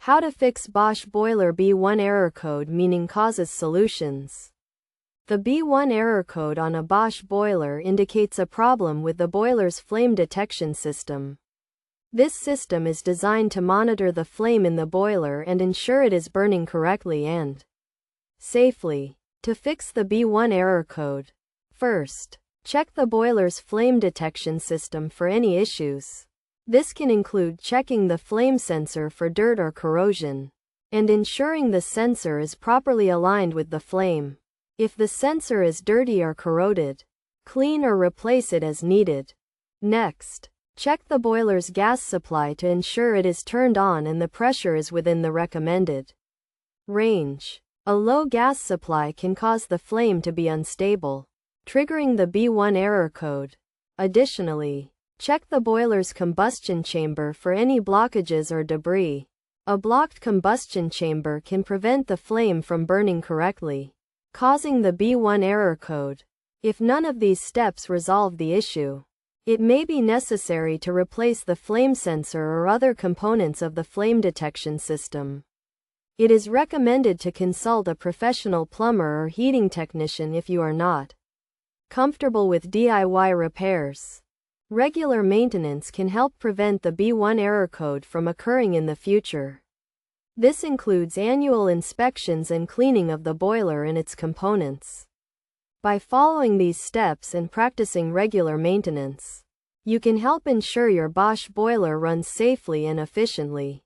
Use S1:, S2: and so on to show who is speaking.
S1: How to fix Bosch boiler B1 error code, meaning causes solutions. The B1 error code on a Bosch boiler indicates a problem with the boiler's flame detection system. This system is designed to monitor the flame in the boiler and ensure it is burning correctly and safely. To fix the B1 error code, first, check the boiler's flame detection system for any issues. This can include checking the flame sensor for dirt or corrosion, and ensuring the sensor is properly aligned with the flame. If the sensor is dirty or corroded, clean or replace it as needed. Next, check the boiler's gas supply to ensure it is turned on and the pressure is within the recommended range. A low gas supply can cause the flame to be unstable, triggering the B1 error code. Additionally, check the boiler's combustion chamber for any blockages or debris. A blocked combustion chamber can prevent the flame from burning correctly, causing the B1 error code. If none of these steps resolve the issue, it may be necessary to replace the flame sensor or other components of the flame detection system. It is recommended to consult a professional plumber or heating technician if you are not comfortable with DIY repairs. Regular maintenance can help prevent the B1 error code from occurring in the future. This includes annual inspections and cleaning of the boiler and its components. By following these steps and practicing regular maintenance, you can help ensure your Bosch boiler runs safely and efficiently.